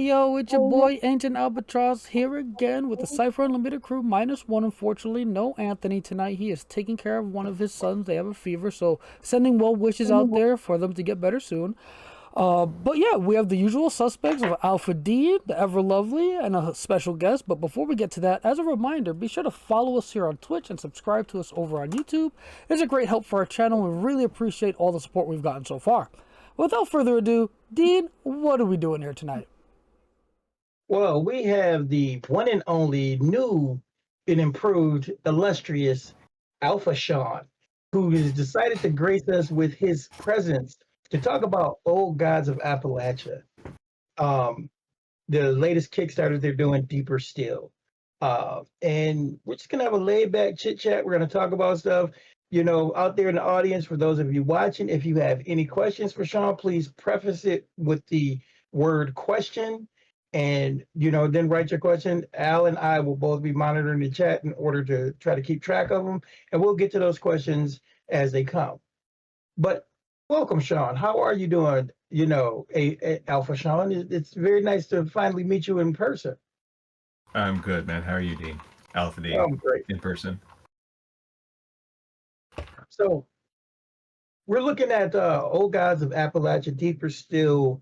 yo, it's your boy Ancient Albatross here again with the Cypher Unlimited crew -1. Unfortunately, no Anthony tonight. He is taking care of one of his sons. They have a fever, so sending well wishes out there for them to get better soon. But yeah, we have the usual suspects of Alpha D, the ever lovely, and a special guest. But before we get to that, as a reminder, be sure to follow us here on Twitch and subscribe to us over on YouTube. It's a great help for our channel, and we really appreciate all the support we've gotten so far. Without further ado, Dean, what are we doing here tonight? Well, we have the one and only new and improved, illustrious Alpha Sean, who has decided to grace us with his presence to talk about old Gods of Appalachia. The latest Kickstarter they're doing, Deeper Still. And we're just going to have a laid back chit chat. We're going to talk about stuff. You know, out there in the audience, for those of you watching, if you have any questions for Sean, please preface it with the word question. And, you know, then write your question. Al and I will both be monitoring the chat in order to try to keep track of them. And we'll get to those questions as they come. But welcome, Sean. How are you doing? You know, Alpha Sean, it's very nice to finally meet you in person. I'm good, man. How are you, Dean? Alpha D. I'm great. In person. So we're looking at Old Gods of Appalachia, Deeper Still.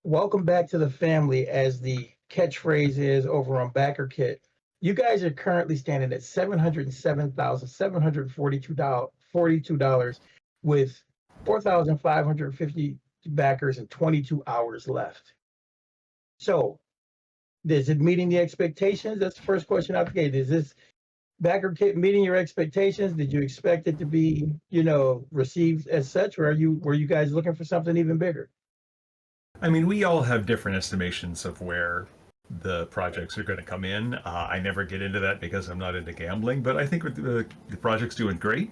Welcome back to the family, as the catchphrase is over on Backerkit. You guys are currently standing at $707,742 with 4,550 backers and 22 hours left. So, is it meeting the expectations? That's the first question out the gate. Is this Backerkit meeting your expectations? Did you expect it to be, you know, received as such, or were you guys looking for something even bigger? I mean, we all have different estimations of where the projects are going to come in. I never get into that because I'm not into gambling, but I think the project's doing great.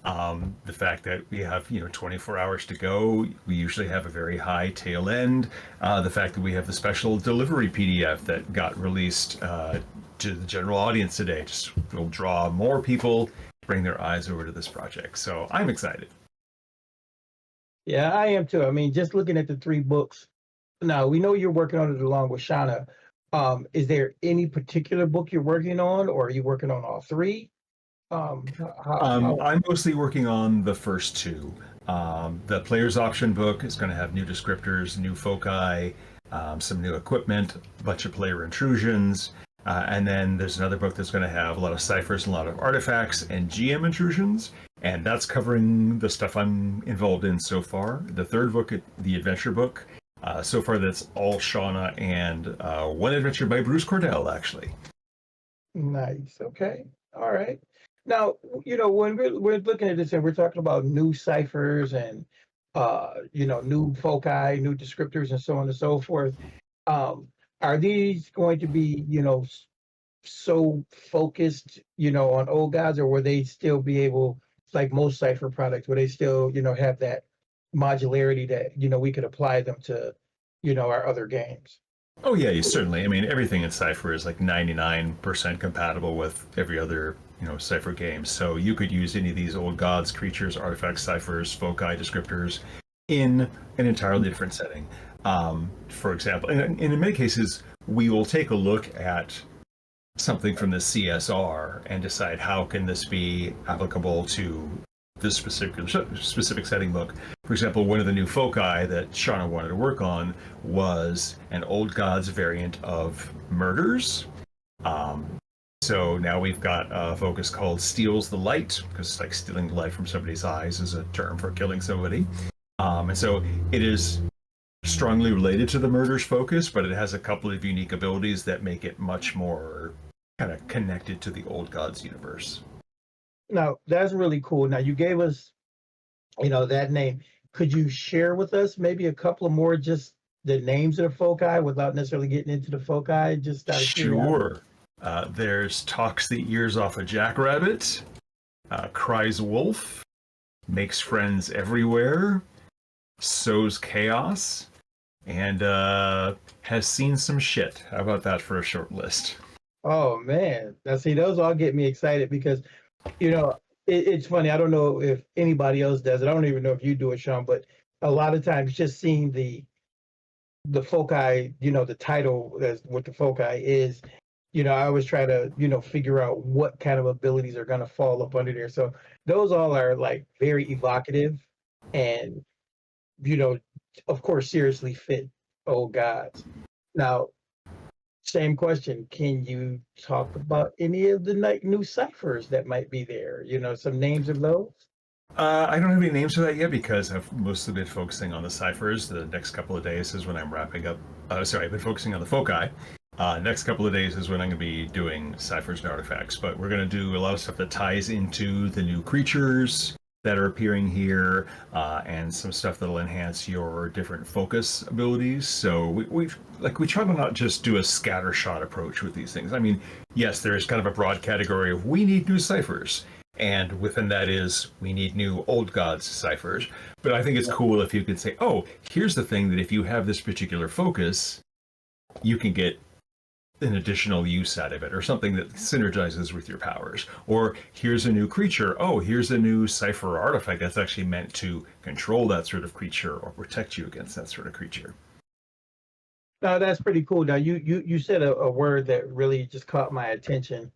The fact that we have, 24 hours to go, we usually have a very high tail end. The fact that we have the special delivery PDF that got released to the general audience today just will draw more people, bring their eyes over to this project. So I'm excited. Yeah, I am too. I mean, just looking at the 3 books. Now, we know you're working on it along with Shauna. Is there any particular book you're working on, or are you working on all 3? I'm mostly working on the first 2. The player's option book is going to have new descriptors, new foci, some new equipment, a bunch of player intrusions. And then there's another book that's going to have a lot of ciphers, a lot of artifacts, and GM intrusions. And that's covering the stuff I'm involved in so far. The third book, the adventure book, so far that's all Shauna and one adventure by Bruce Cordell, actually. Nice. Okay. All right. Now, you know, when we're looking at this and we're talking about new ciphers and, new foci, new descriptors, and so on and so forth, are these going to be, so focused, on old gods, or will they still be able, like most cipher products, will they still, have that modularity that, we could apply them to, our other games? Oh yeah, certainly. I mean, everything in Cypher is like 99% compatible with every other, Cypher game. So you could use any of these old gods, creatures, artifacts, ciphers, foci, descriptors in an entirely different setting. For example, and in many cases, we will take a look at something from the CSR and decide how can this be applicable to this specific setting book. For example, one of the new foci that Shauna wanted to work on was an old gods variant of murders. So now we've got a focus called Steals the Light, because it's like stealing the light from somebody's eyes is a term for killing somebody. And so it is strongly related to the murders focus, but it has a couple of unique abilities that make it much more kind of connected to the old gods universe. Now, that's really cool. Now, you gave us, that name. Could you share with us maybe a couple of more, just the names of the foci without necessarily getting into the foci? Just out of Sure. There's Talks the Ears Off a Jackrabbit, Cries Wolf, Makes Friends Everywhere, Sows Chaos, and Has Seen Some Shit. How about that for a short list? Oh, man. Now, see, those all get me excited because, it's funny. I don't know if anybody else does it. I don't even know if you do it, Sean, but a lot of times just seeing the the foci, the title as what the foci is, I always try to, figure out what kind of abilities are going to fall up under there. So those all are like very evocative and, you know, of course, seriously fit old gods. Now, same question. Can you talk about any of the new ciphers that might be there? Some names of those? I don't have any names for that yet because I've mostly been focusing on the ciphers. The next couple of days is when I'm wrapping up. Sorry, I've been focusing on the foci. Next couple of days is when I'm going to be doing ciphers and artifacts. But we're going to do a lot of stuff that ties into the new creatures that are appearing here, and some stuff that'll enhance your different focus abilities. So we try to not just do a scattershot approach with these things. I mean, yes, there's kind of a broad category of we need new ciphers. And within that is, we need new old gods ciphers. But I think it's cool if you could say, oh, here's the thing that if you have this particular focus, you can get an additional use out of it, or something that synergizes with your powers. Or here's a new creature. Oh, here's a new cipher artifact that's actually meant to control that sort of creature or protect you against that sort of creature. No, that's pretty cool. Now, you said a word that really just caught my attention.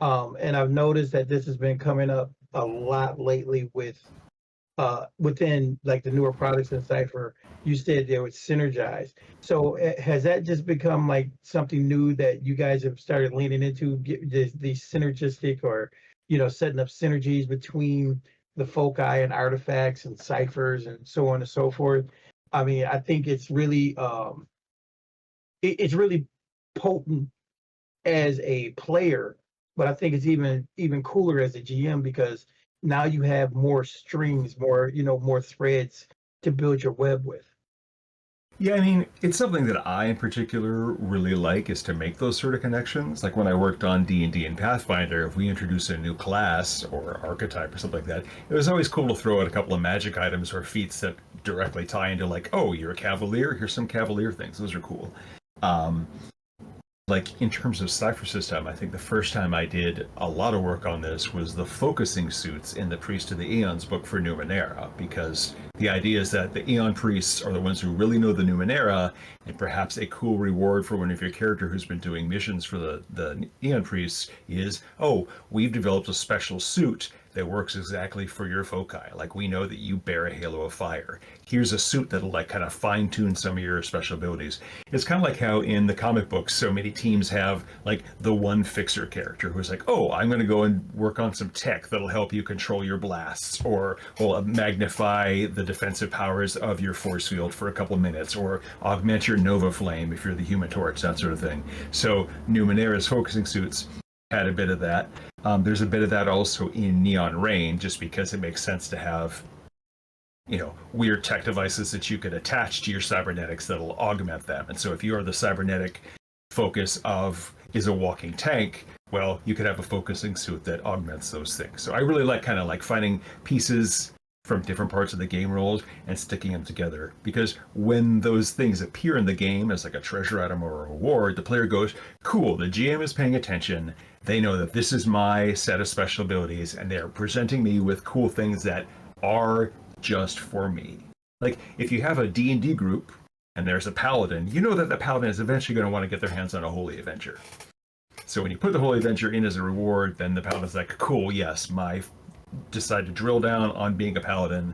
And I've noticed that this has been coming up a lot lately within like the newer products in Cypher. You said they would synergize. So has that just become like something new that you guys have started leaning into, the synergistic, or setting up synergies between the foci and artifacts and ciphers and so on and so forth? I mean, I think it's really it's really potent as a player, but I think it's even cooler as a GM because now you have more strings, more threads to build your web with. Yeah, I mean, it's something that I in particular really like, is to make those sort of connections. Like when I worked on D&D and Pathfinder, if we introduce a new class or archetype or something like that, it was always cool to throw out a couple of magic items or feats that directly tie into, like, oh, you're a cavalier, here's some cavalier things. Those are cool. Like in terms of cipher system, I think the first time I did a lot of work on this was the focusing suits in the Priest of the Eons book for Numenera, because the idea is that the Eon priests are the ones who really know the Numenera, and perhaps a cool reward for one of your character who's been doing missions for the Eon priests is, oh, we've developed a special suit that works exactly for your foci. Like, we know that you bear a halo of fire. Here's a suit that'll like kind of fine tune some of your special abilities. It's kind of like how in the comic books, so many teams have like the one fixer character who's like, oh, I'm going to go and work on some tech that'll help you control your blasts, or will magnify the defensive powers of your force field for a couple of minutes, or augment your Nova Flame if you're the Human Torch, that sort of thing. So Numenera's focusing suits had a bit of that. There's a bit of that also in Neon Rain, just because it makes sense to have, weird tech devices that you could attach to your cybernetics that'll augment them. And so if you are the cybernetic focus is a walking tank, well, you could have a focusing suit that augments those things. So I really like kind of like finding pieces from different parts of the game roles and sticking them together, because when those things appear in the game as like a treasure item or a reward, the player goes, cool, the GM is paying attention. They know that this is my set of special abilities, and they're presenting me with cool things that are just for me. Like if you have a D&D group and there's a paladin, you know that the paladin is eventually going to want to get their hands on a holy avenger. So when you put the holy avenger in as a reward, then the paladin's like, cool, yes, my decide to drill down on being a paladin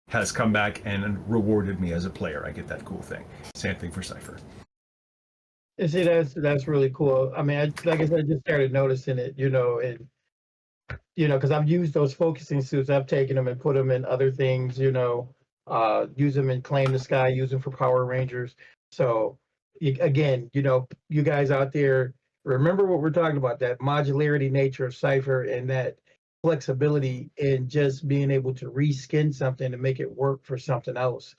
has come back and rewarded me as a player. I get that cool thing. Same thing for Cypher. And see, that's really cool. I mean, like I said, I just started noticing it, and because I've used those focusing suits. I've taken them and put them in other things, use them in Claim the Sky, use them for Power Rangers. So again, you guys out there, remember what we're talking about, that modularity nature of Cypher, and that flexibility in just being able to reskin something to make it work for something else.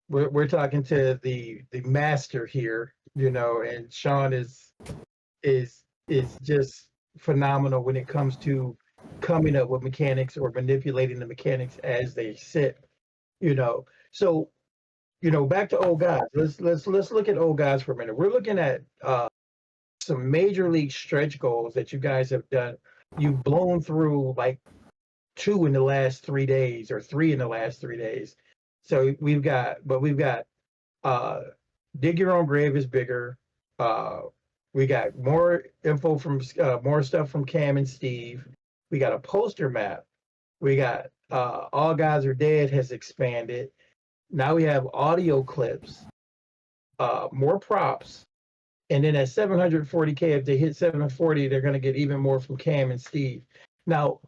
We're talking to the master here, and Sean is just phenomenal when it comes to coming up with mechanics or manipulating the mechanics as they sit. So back to old guys. Let's look at old guys for a minute. We're looking at some major league stretch goals that you guys have done. You've blown through like 2 in the last 3 days, or 3 in the last 3 days. So we've got Dig Your Own Grave is bigger. We got more info from more stuff from Cam and Steve. We got a poster map. We got All Gods Are Dead has expanded. Now we have audio clips, more props, and then at 740K, if they hit 740, they're going to get even more from Cam and Steve. Now,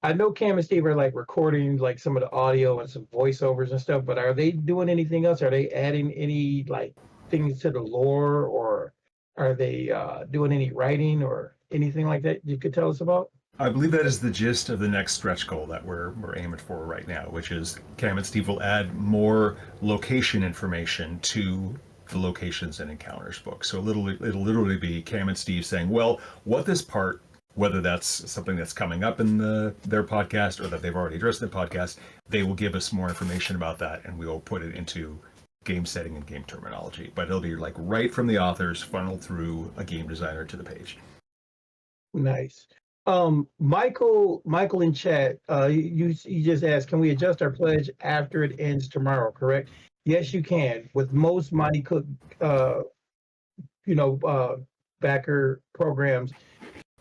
I know Cam and Steve are like recording like some of the audio and some voiceovers and stuff, but are they doing anything else? Are they adding any like things to the lore, or are they doing any writing or anything like that you could tell us about? I believe that is the gist of the next stretch goal that we're aiming for right now, which is Cam and Steve will add more location information to the locations and encounters book. So it'll literally be Cam and Steve saying, well, what this part, whether that's something that's coming up in their podcast or that they've already addressed in the podcast, they will give us more information about that, and we will put it into game setting and game terminology. But it'll be like right from the authors, funneled through a game designer to the page. Nice. Michael in chat, you just asked, can we adjust our pledge after it ends tomorrow? Correct? Yes, you can. With most Monte Cook, backer programs,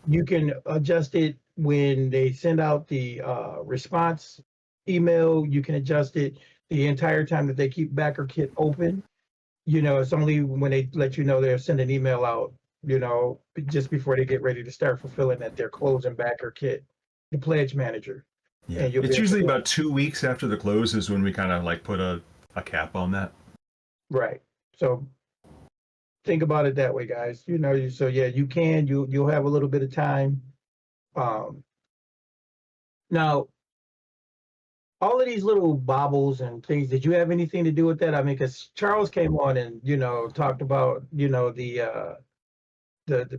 you can adjust it when they send out the response email. You can adjust it the entire time that they keep Backerkit open. It's only when they let you know they'll send an email out, just before they get ready to start fulfilling that they're closing Backerkit, the pledge manager. Yeah, it's usually about 2 weeks after the close is when we kind of like put a cap on that. Right. So think about it that way, guys. So yeah, you can. You'll have a little bit of time. Now, all of these little baubles and things, did you have anything to do with that? I mean, because Charles came on and talked about the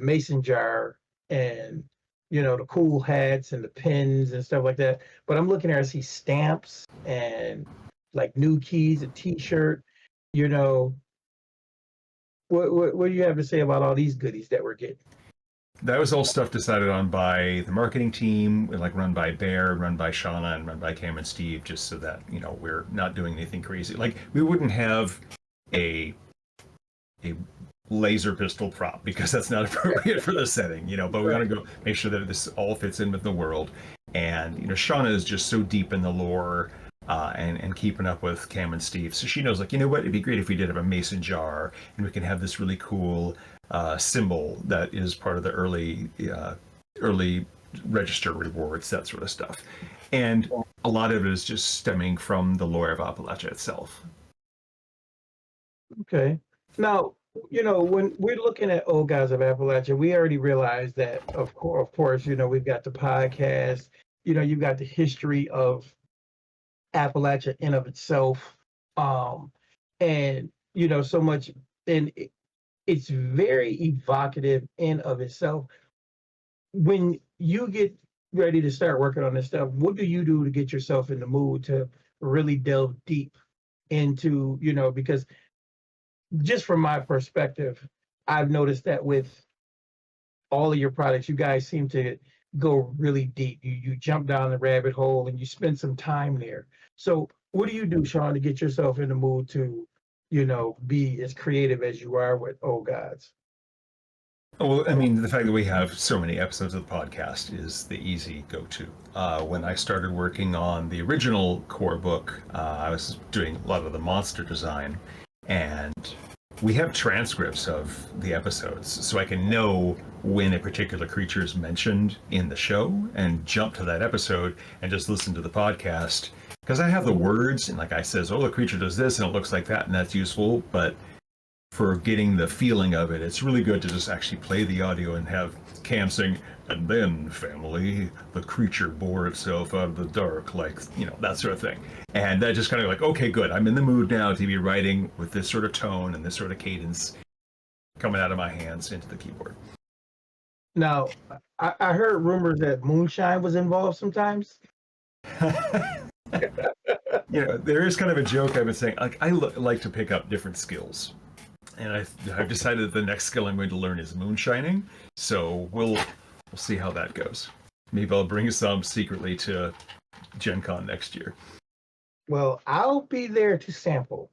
mason jar and the cool hats and the pins and stuff like that. But I'm looking there, I see stamps and like new keys, a T-shirt. What do you have to say about all these goodies that we're getting? That was all stuff decided on by the marketing team, like run by Bear, run by Shauna, and run by Cam and Steve, just so that we're not doing anything crazy. Like we wouldn't have a laser pistol prop because that's not appropriate for the setting, but we want to go make sure that this all fits in with the world. And Shauna is just so deep in the lore and keeping up with Cam and Steve, so she knows, like, what, it'd be great if we did have a mason jar and we can have this really cool symbol that is part of the early register rewards, that sort of stuff. And a lot of it is just stemming from the lore of Appalachia itself. Okay. Now, when we're looking at Old Gods of Appalachia, we already realized that, of course, we've got the podcast, you've got the history of Appalachia in of itself. And, so much, and it's very evocative in of itself. When you get ready to start working on this stuff, what do you do to get yourself in the mood to really delve deep into, because just from my perspective, I've noticed that with all of your products, you guys seem to go really deep. You jump down the rabbit hole and you spend some time there. So what do you do, Sean, to get yourself in the mood to, be as creative as you are with Old Gods? Well, I mean, the fact that we have so many episodes of the podcast is the easy go-to. When I started working on the original core book, I was doing a lot of the monster design, and we have transcripts of the episodes, so I can know when a particular creature is mentioned in the show and jump to that episode and just listen to the podcast. Because I have the words, and like I says, oh, the creature does this, and it looks like that, and that's useful, but for getting the feeling of it, it's really good to just actually play the audio and have Cam sing, and then, family, the creature bore itself out of the dark, like, that sort of thing. And that just kind of like, okay, good, I'm in the mood now to be writing with this sort of tone and this sort of cadence coming out of my hands into the keyboard. Now, I heard rumors that moonshine was involved sometimes. There is kind of a joke I've been saying, like, I like to pick up different skills. And I've decided that the next skill I'm going to learn is moonshining. So we'll see how that goes. Maybe I'll bring some secretly to Gen Con next year. Well, I'll be there to sample.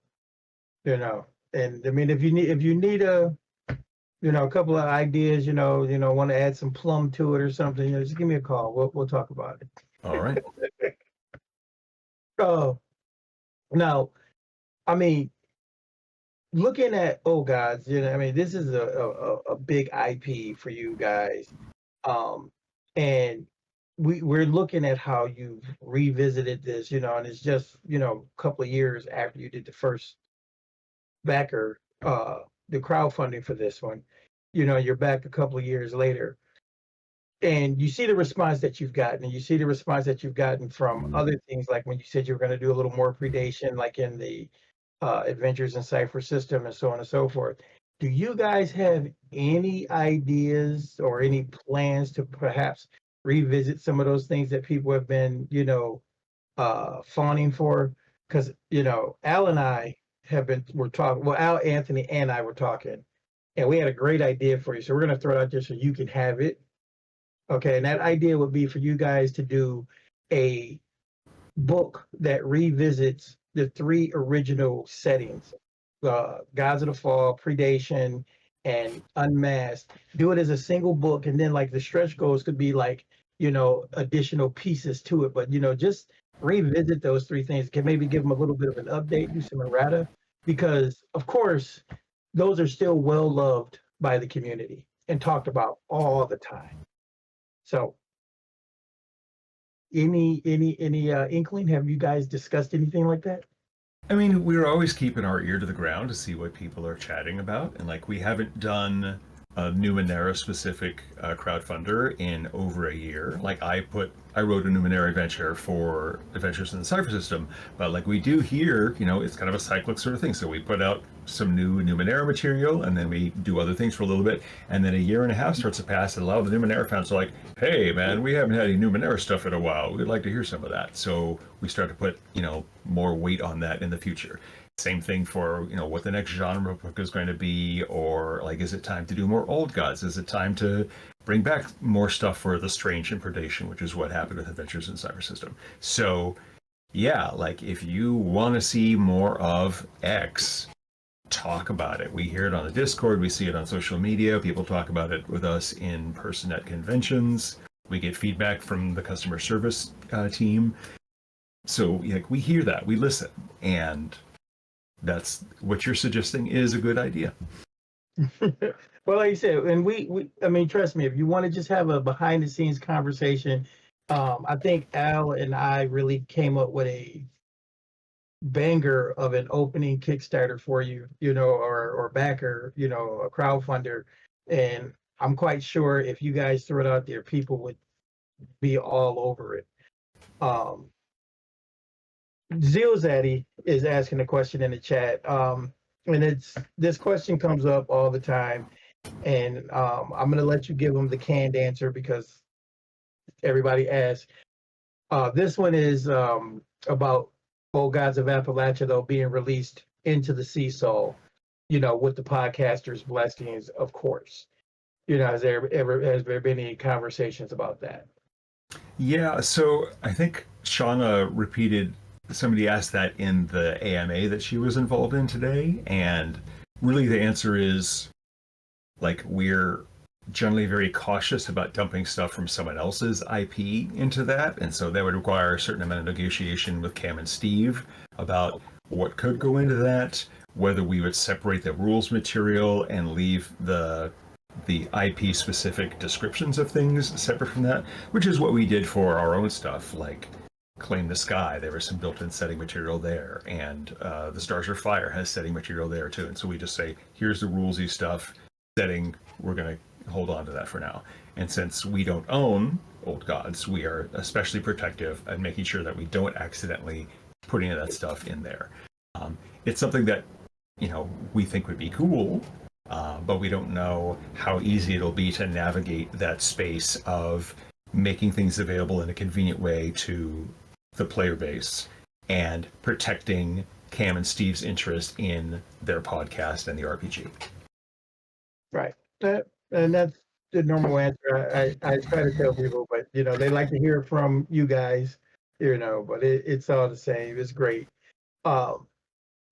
you know. And I mean, if you need a, a couple of ideas, want to add some plum to it or something, just give me a call. We'll talk about it. All right. Now, I mean, looking at Gods, I mean, this is a big IP for you guys, and we're looking at how you've revisited this, and it's just a couple of years after you did the first backer, the crowdfunding for this one. You're back a couple of years later, and you see the response that you've gotten, and you see the response that you've gotten from other things, like when you said you were going to do a little more predation, like in the Adventures in Cypher system and so on and so forth. Do you guys have any ideas or any plans to perhaps revisit some of those things that people have been, fawning for? Because, Al and I were talking, well, Al, Anthony, and I were talking, and we had a great idea for you. So we're going to throw it out there so you can have it. Okay. And that idea would be for you guys to do a book that revisits the 3 original settings, Gods of the Fall, Predation, and Unmasked. Do it as a single book, and then like the stretch goals could be like, additional pieces to it. But just revisit those 3 things. Can maybe give them a little bit of an update, do some errata, because of course those are still well loved by the community and talked about all the time. So any inkling? Have you guys discussed anything like that? I mean, we're always keeping our ear to the ground to see what people are chatting about, and like we haven't done a Numenera specific crowdfunder in over a year. Like I wrote a Numenera adventure for Adventures in the Cypher System, but like we do here, it's kind of a cyclic sort of thing. So we put out some new Numenera material, and then we do other things for a little bit, and then a year and a half starts to pass, and a lot of the Numenera fans are like, "Hey, man, we haven't had any Numenera stuff in a while. We'd like to hear some of that." So we start to put more weight on that in the future. Same thing for what the next genre book is going to be, or like, is it time to do more old gods? Is it time to bring back more stuff for the strange and predation, which is what happened with Adventures in Cypher System. So yeah, like if you want to see more of X, talk about it. We hear it on the Discord, we see it on social media, people talk about it with us in person at conventions, we get feedback from the customer service team. So like we hear that, we listen, and that's what you're suggesting is a good idea. Well, like you said, and I mean, trust me, if you want to just have a behind the scenes conversation, I think Al and I really came up with a banger of an opening Kickstarter for you, or backer, a crowdfunder. And I'm quite sure if you guys throw it out there, people would be all over it. Zilzaddy is asking a question in the chat. And this question comes up all the time. And I'm going to let you give them the canned answer because everybody asks. This one is about Gods of Appalachia, though, being released into the sea soul, with the podcaster's blessings, of course. Has there been any conversations about that? Yeah, so I think Shauna repeated, somebody asked that in the AMA that she was involved in today, and really the answer is, like, we're generally very cautious about dumping stuff from someone else's IP into that, and so that would require a certain amount of negotiation with Cam and Steve about what could go into that, whether we would separate the rules material and leave the IP specific descriptions of things separate from that, which is what we did for our own stuff, like Claim the Sky. There was some built-in setting material there, and the Stars Are Fire has setting material there too, and so we just say, here's the rulesy stuff, setting, we're going to hold on to that for now. And since we don't own Old Gods, we are especially protective and making sure that we don't accidentally put any of that stuff in there. It's something that we think would be cool, but we don't know how easy it'll be to navigate that space of making things available in a convenient way to the player base and protecting Cam and Steve's interest in their podcast and the RPG. Right. And that's the normal answer. I try to tell people, but they like to hear from you guys, but it's all the same. It's great.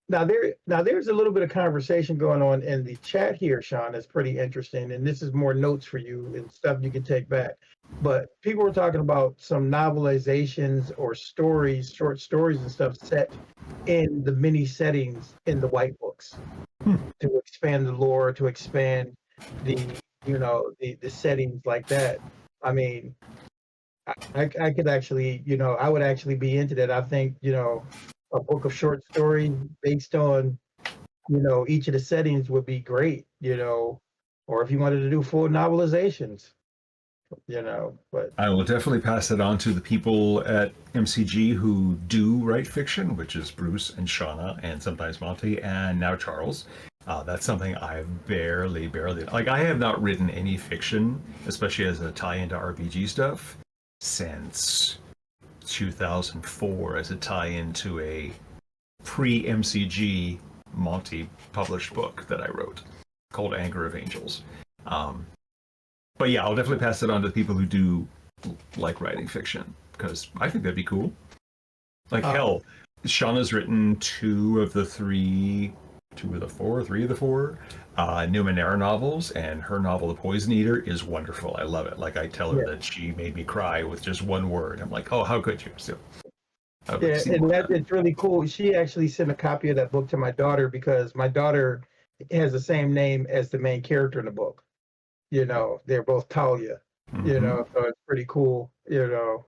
there's a little bit of conversation going on in the chat here, Sean. That's pretty interesting, and this is more notes for you and stuff you can take back. But people were talking about some novelizations or stories, short stories and stuff set in the mini settings in the white books to expand the lore, to expand the the settings like that. I mean, I could actually, I would actually be into that. I think, a book of short stories based on, each of the settings would be great, or if you wanted to do full novelizations, but I will definitely pass it on to the people at MCG who do write fiction, which is Bruce and Shauna and sometimes Monty and now Charles. That's something I've barely, like I have not written any fiction, especially as a tie into RPG stuff, since 2004 as a tie-in to a pre-MCG Monty published book that I wrote called Anger of Angels. But yeah, I'll definitely pass it on to the people who do like writing fiction, because I think that'd be cool. Like hell, Shauna's written three of the four Numenera novels, and her novel The Poison Eater is wonderful. I love it. Like I tell her that she made me cry with just one word. I'm like, oh, how could you? So, and it's really cool. She actually sent a copy of that book to my daughter because my daughter has the same name as the main character in the book. They're both Talia. So it's pretty cool. Now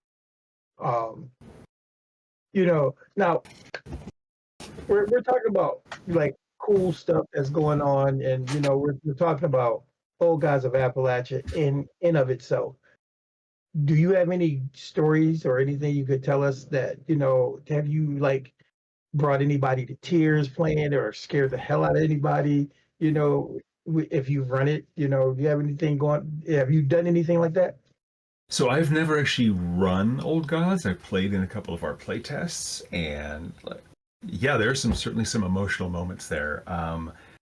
we're talking about like cool stuff that's going on, and we're talking about old Gods of Appalachia in of itself. Do you have any stories or anything you could tell us that have you like brought anybody to tears playing or scared the hell out of anybody? If you've run it, do you have anything going? Have you done anything like that? So I've never actually run Old Gods. I've played in a couple of our play tests, and yeah, there's certainly some emotional moments there.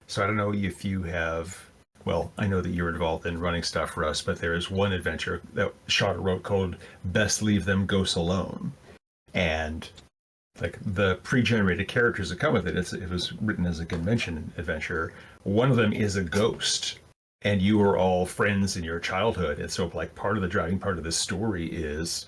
So I don't know if you have. Well, I know that you're involved in running stuff for us, but there is one adventure that Shauna wrote called "Best Leave Them Ghosts Alone," and like the pre-generated characters that come with it, it was written as a convention adventure. One of them is a ghost, and you are all friends in your childhood, and so like part of the driving part of this story is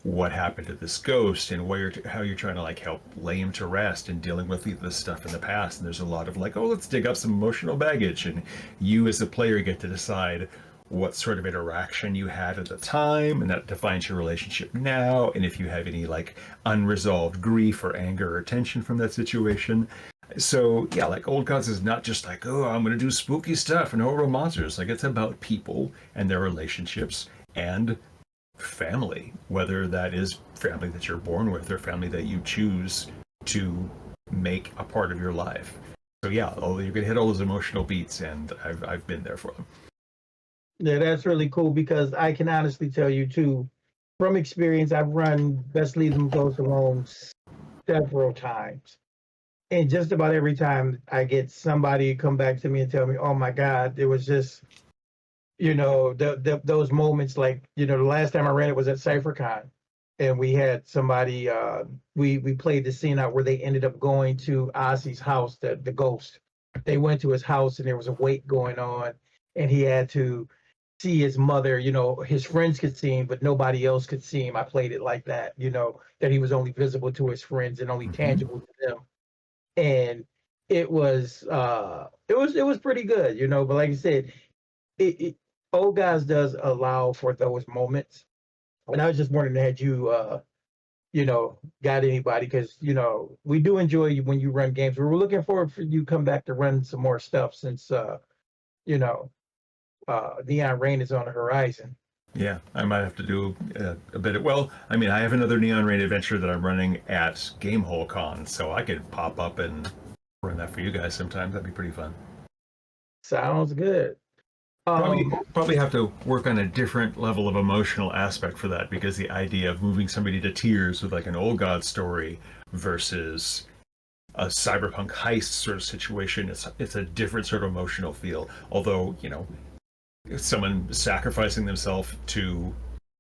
what happened to this ghost and how you're trying to like help lay him to rest and dealing with this stuff in the past. And there's a lot of like, oh, let's dig up some emotional baggage, and you as a player get to decide what sort of interaction you had at the time, and that defines your relationship now, and if you have any like unresolved grief or anger or tension from that situation. So yeah, like Old Gods is not just like, oh, I'm gonna do spooky stuff and horrible monsters. Like it's about people and their relationships and family, whether that is family that you're born with or family that you choose to make a part of your life. So yeah, you can hit all those emotional beats, and I've been there for them. Yeah, that's really cool because I can honestly tell you too, from experience, I've run Best Leave Them Ghosts Alone several times. And just about every time I get somebody come back to me and tell me, oh my God, it was just, those moments like, the last time I ran it was at CypherCon. And we had somebody, we played the scene out where they ended up going to Ozzy's house, the ghost. They went to his house and there was a wake going on, and he had to see his mother. His friends could see him, but nobody else could see him. I played it like that, that he was only visible to his friends and only tangible to them. And it was pretty good, but like I said, Old Guys does allow for those moments. And I was just wondering, had you got anybody, because we do enjoy you when you run games. We're looking forward for you to come back to run some more stuff since Neon Rain is on the horizon. Yeah, I might have to do a bit of, well, I mean, I have another Neon Rain adventure that I'm running at Gamehole Con, so I could pop up and run that for you guys sometime. That'd be pretty fun. Sounds good. Probably have to work on a different level of emotional aspect for that, because the idea of moving somebody to tears with like an Old God story versus a cyberpunk heist sort of situation, it's a different sort of emotional feel. Although, someone sacrificing themselves to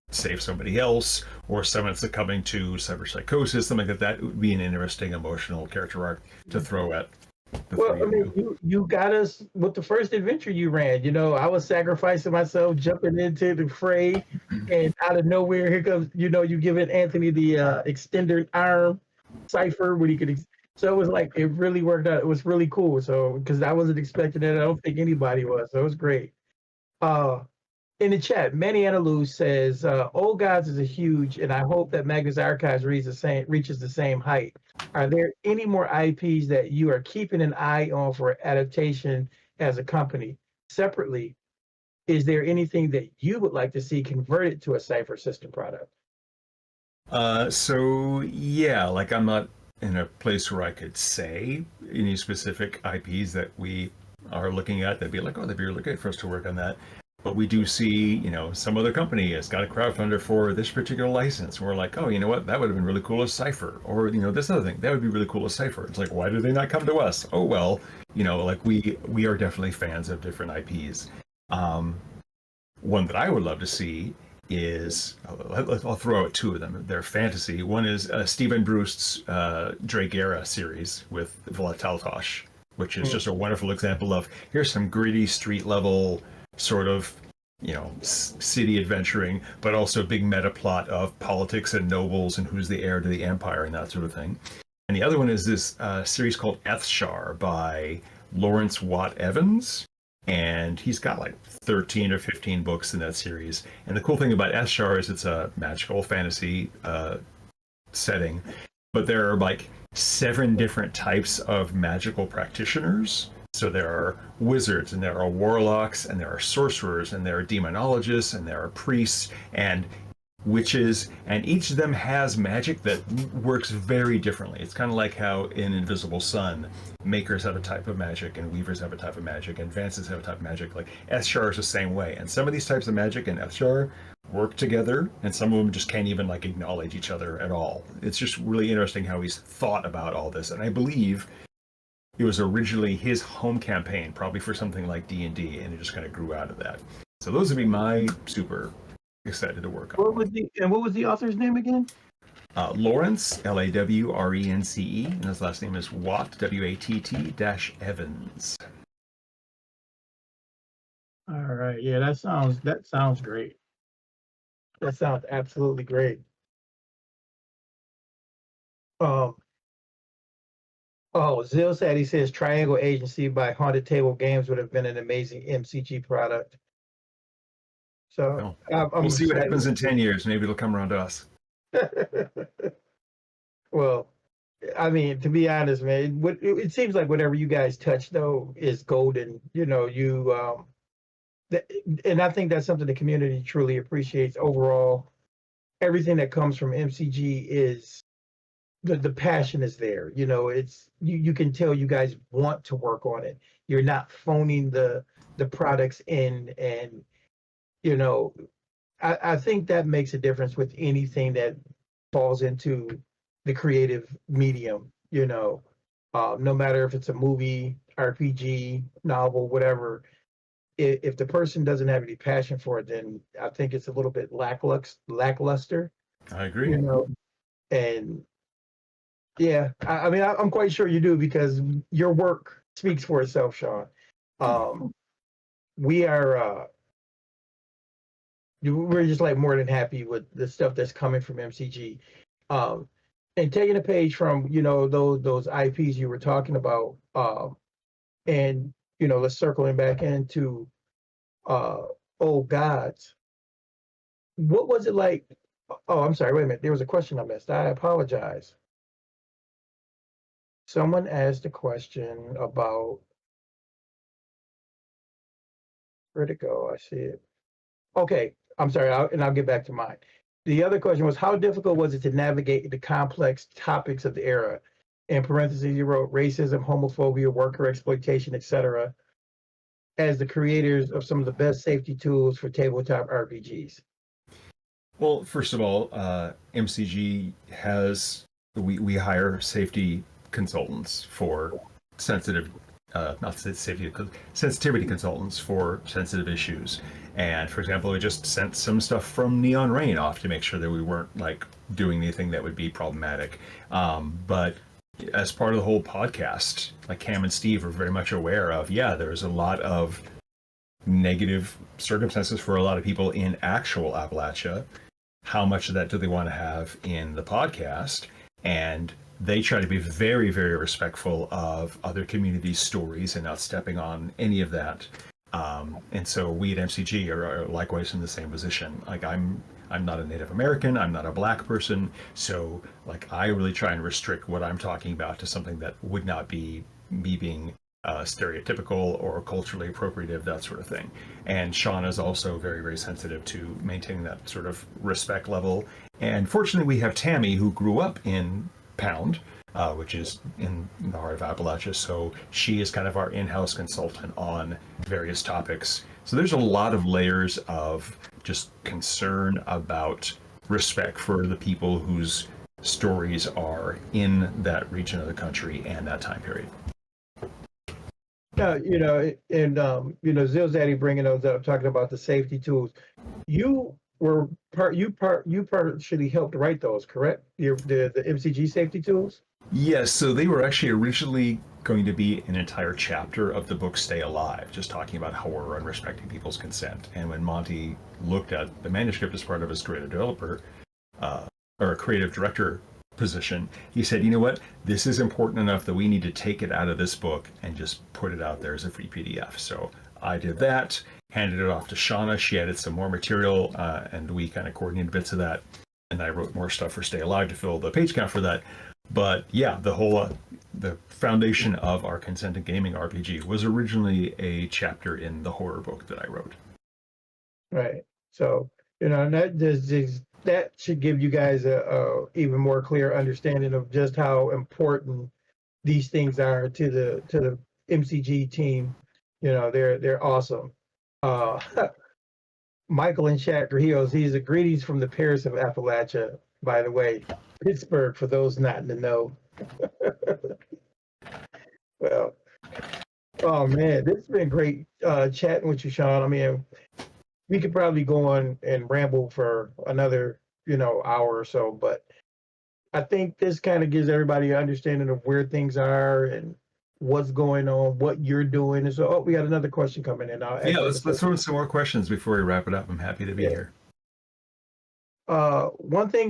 save somebody else, or someone succumbing to cyberpsychosis, something like that. It would be an interesting emotional character arc to throw at the Well, three I of mean, you. you got us with the first adventure you ran. You know, I was sacrificing myself, jumping into the fray, and out of nowhere, here comes. You know, you giving Anthony the extended arm cipher when he could. So it was like it really worked out. It was really cool. So because I wasn't expecting it, I don't think anybody was. So it was great. Uh, in the chat, Manny Analu says, "Old Gods is a huge, and I hope that Magnus Archives reaches the same height. Are there any more IPs that you are keeping an eye on for adaptation as a company? Separately, is there anything that you would like to see converted to a Cypher system product?" So yeah, like I'm not in a place where I could say any specific IPs that we are looking at that'd be like, oh, that'd be really great for us to work on that. But we do see, some other company has got a crowdfunder for this particular license. And we're like, oh, you know what? That would have been really cool as Cypher. Or, this other thing, that would be really cool as Cypher. It's like, why do they not come to us? Oh, well, like we are definitely fans of different IPs. One that I would love to see is I'll throw out two of them. They're fantasy. One is Stephen Brust's Drake Era series with Vlad Taltosh, which is just a wonderful example of here's some gritty street level sort of city adventuring, but also big meta plot of politics and nobles and who's the heir to the empire and that sort of thing. And the other one is this series called Ethshar by Lawrence Watt Evans, and he's got like 13 or 15 books in that series. And the cool thing about Ethshar is it's a magical fantasy setting, but there are like 7 different types of magical practitioners. So there are wizards, and there are warlocks, and there are sorcerers, and there are demonologists, and there are priests, and witches, and each of them has magic that works very differently. It's kind of like how in Invisible Sun, makers have a type of magic, and weavers have a type of magic, and advances have a type of magic. Like Ethshar is the same way, and some of these types of magic in Ethshar work together, and some of them just can't even like acknowledge each other at all. It's just really interesting how he's thought about all this, and I believe it was originally his home campaign, probably for something like D&D, and it just kind of grew out of that. So those would be my super excited to work on. What was the author's name again? Lawrence, Lawrence, and his last name is Watt, Watt-Evans. All right, yeah, that sounds great. That sounds absolutely great. Zill said, he says Triangle Agency by Haunted Table Games would have been an amazing MCG product. So we'll see what happens in 10 years. Maybe it'll come around to us. Well, I mean, to be honest, man, it seems like whatever you guys touch though is golden. And I think that's something the community truly appreciates. Overall, everything that comes from MCG is the passion is there. It's you can tell you guys want to work on it. You're not phoning the products in, and I think that makes a difference with anything that falls into the creative medium. No matter if it's a movie, RPG, novel, whatever. If the person doesn't have any passion for it, then I think it's a little bit lackluster. I agree. And yeah, I mean, I'm quite sure you do, because your work speaks for itself, Sean. We're just like more than happy with the stuff that's coming from MCG, and taking a page from those IPs you were talking about, and let's circling back into Old Gods. What was it like? Oh, I'm sorry. Wait a minute. There was a question I missed. I apologize. Someone asked a question about, where'd it go? I see it. Okay, I'm sorry, I'll get back to mine. The other question was, how difficult was it to navigate the complex topics of the era? In parentheses, you wrote racism, homophobia, worker exploitation, etc., as the creators of some of the best safety tools for tabletop RPGs. Well, first of all, MCG has we hire safety consultants for sensitive not sensitivity consultants for sensitive issues. And for example, we just sent some stuff from Neon Rain off to make sure that we weren't like doing anything that would be problematic. But as part of the whole podcast, like Cam and Steve are very much aware of, yeah, there's a lot of negative circumstances for a lot of people in actual Appalachia. How much of that do they want to have in the podcast? And they try to be very, very respectful of other communities' stories and not stepping on any of that. And so we at MCG are likewise in the same position. Like I'm not a Native American, I'm not a Black person, so like I really try and restrict what I'm talking about to something that would not be me being stereotypical or culturally appropriative, that sort of thing. And Sean is also very, very sensitive to maintaining that sort of respect level. And fortunately, we have Tammy, who grew up in Pound, which is in the heart of Appalachia. So she is kind of our in-house consultant on various topics. So there's a lot of layers of just concern about respect for the people whose stories are in that region of the country and that time period. You know, and you know, Zil Zaddy bringing those up, talking about the safety tools. You partially helped write those, correct? The MCG safety tools. Yes, so they were actually originally going to be an entire chapter of the book Stay Alive, just talking about horror and respecting people's consent. And when Monty looked at the manuscript as part of his creative developer or a creative director position, he said, you know what, this is important enough that we need to take it out of this book and just put it out there as a free PDF. So I did that, handed it off to Shauna. She added some more material, and we kind of coordinated bits of that. And I wrote more stuff for Stay Alive to fill the page count for that. But yeah, the whole the foundation of our consented gaming RPG was originally a chapter in the horror book that I wrote. Right. So you know, and that should give you guys a even more clear understanding of just how important these things are to the MCG team. You know, they're awesome. Michael in chat, Rios, he's a greetings from the Paris of Appalachia, by the way. Pittsburgh, for those not in the know. Well, oh man, this has been great chatting with you, Sean. I mean, we could probably go on and ramble for another, you know, hour or so, but I think this kind of gives everybody an understanding of where things are and what's going on, what you're doing. And so, we got another question coming in. Yeah, let's throw in some more questions before we wrap it up. I'm happy to be here. One thing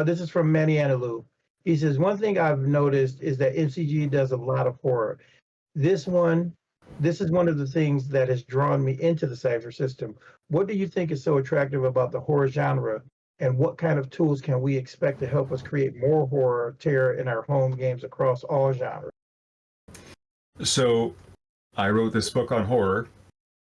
this is from Manny Anilou. He says, one thing I've noticed is that MCG does a lot of horror. This is one of the things that has drawn me into the Cypher system. What do you think is so attractive about the horror genre, and what kind of tools can we expect to help us create more horror terror in our home games across all genres? So I wrote this book on horror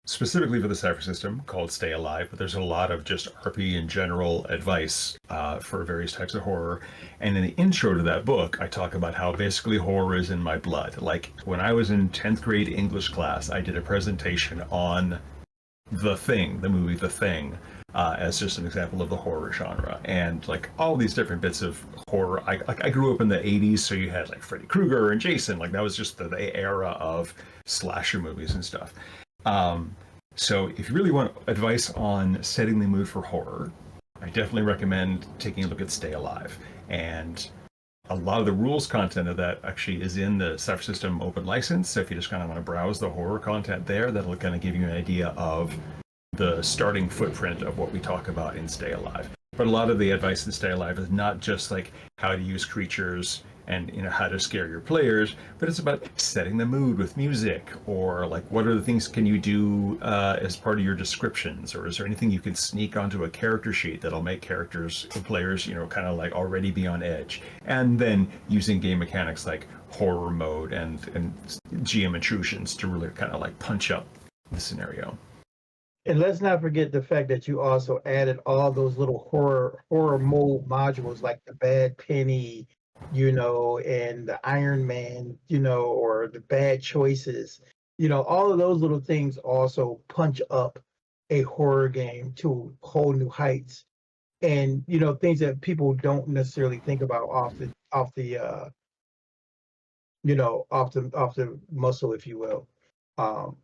specifically for the Cypher system called Stay Alive, but there's a lot of just RP and general advice for various types of horror. And in the intro to that book, I talk about how basically horror is in my blood. Like when I was in 10th grade English class, I did a presentation on The Thing, the movie The Thing, as just an example of the horror genre. And like all these different bits of horror. I grew up in the 80s, so you had like Freddy Krueger and Jason. Like that was just the era of slasher movies and stuff. So if you really want advice on setting the mood for horror, I definitely recommend taking a look at Stay Alive. And a lot of the rules content of that actually is in the Cypher System open license. So if you just kind of want to browse the horror content there, that'll kind of give you an idea of the starting footprint of what we talk about in Stay Alive. But a lot of the advice in Stay Alive is not just like how to use creatures and how to scare your players, but it's about setting the mood with music, or like what are the things can you do as part of your descriptions, or is there anything you can sneak onto a character sheet that'll make characters and players kind of like already be on edge, and then using game mechanics like horror mode and GM intrusions to really kind of like punch up the scenario. And let's not forget the fact that you also added all those little horror mode modules like the Bad Penny, and the Iron Man, or the Bad Choices. All of those little things also punch up a horror game to whole new heights. And, things that people don't necessarily think about off the off the muscle, if you will. Um,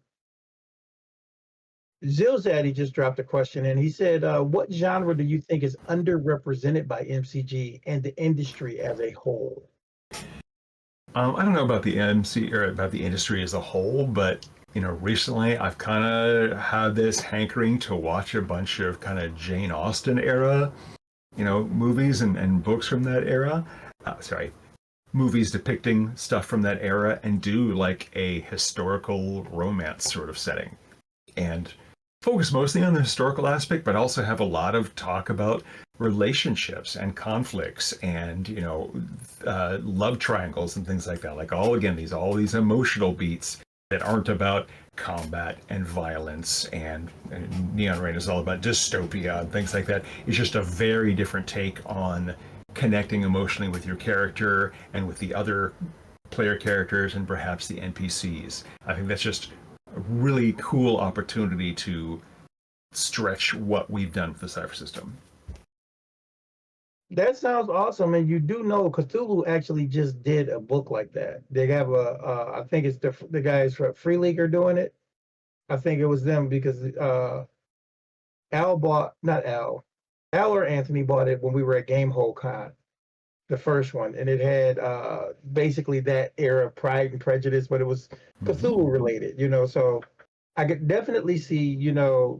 Zilzaddy just dropped a question, and he said, "What genre do you think is underrepresented by MCG and the industry as a whole?" I don't know about the MC or about the industry as a whole, but recently I've kind of had this hankering to watch a bunch of kind of Jane Austen era, movies and books from that era. Sorry, movies depicting stuff from that era and do like a historical romance sort of setting. And focus mostly on the historical aspect, but also have a lot of talk about relationships and conflicts and love triangles and things like that. Like all these emotional beats that aren't about combat and violence and Neon Rain is all about dystopia and things like that. It's just a very different take on connecting emotionally with your character and with the other player characters and perhaps the NPCs. I think that's just a really cool opportunity to stretch what we've done with the Cypher system. That sounds awesome, and you do know Cthulhu actually just did a book like that. They have I think it's the guys from Free League are doing it. I think it was them because not Al or Anthony bought it when we were at Gamehole Con, the first one, and it had basically that era of Pride and Prejudice, but it was Cthulhu related, So I could definitely see,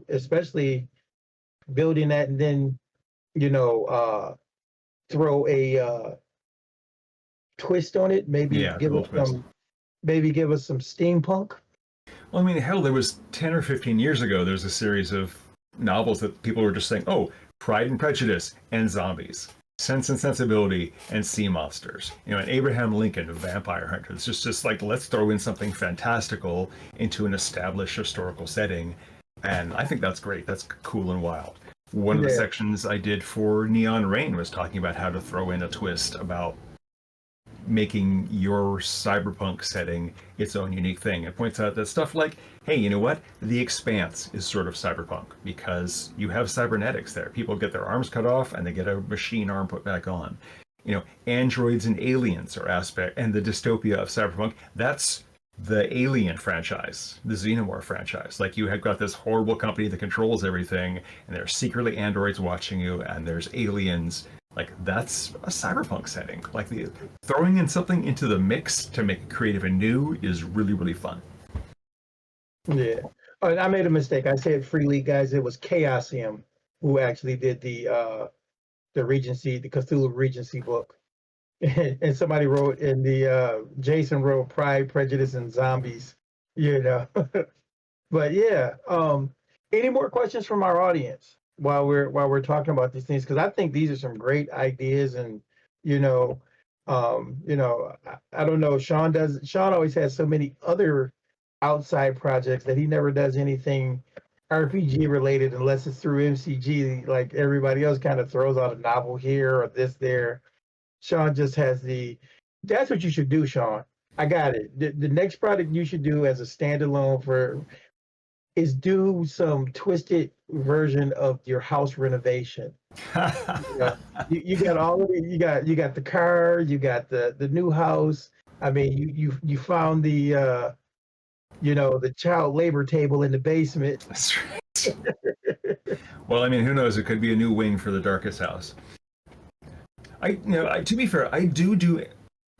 especially building that, and then throw a twist on it. Maybe give us some steampunk. Well, I mean, hell, there was 10 or 15 years ago, there's a series of novels that people were just saying, oh, Pride and Prejudice and zombies, Sense and Sensibility and sea monsters, and Abraham Lincoln, a vampire hunter. It's just like, let's throw in something fantastical into an established historical setting. And I think that's great. That's cool and wild. One of the sections I did for Neon Rain was talking about how to throw in a twist about making your cyberpunk setting its own unique thing. It points out that stuff like, hey, you know what? The Expanse is sort of cyberpunk because you have cybernetics there. People get their arms cut off and they get a machine arm put back on. Androids and aliens are aspect, and the dystopia of cyberpunk, that's the Alien franchise, the Xenomorph franchise. Like, you have got this horrible company that controls everything, and there's secretly androids watching you, and there's aliens. Like, that's a cyberpunk setting. Like, throwing in something into the mix to make it creative and new is really, really fun. Yeah. Oh, and I made a mistake. I said Free League guys. It was Chaosium who actually did the Regency, the Cthulhu Regency book. And somebody wrote in the Jason wrote Pride, Prejudice, and Zombies. But yeah. Any more questions from our audience while we're talking about these things? Because I think these are some great ideas, and I don't know. Sean always has so many other outside projects that he never does anything RPG related unless it's through MCG. Like everybody else kind of throws out a novel here or this there. Sean just has that's what you should do, Sean. I got it. The next project you should do as a standalone is do some twisted version of your house renovation. You got all of it. You got the car, you got the new house. I mean, you found the the child labor table in the basement. That's right. Well, I mean, who knows? It could be a new wing for the Darkest House. To be fair, I do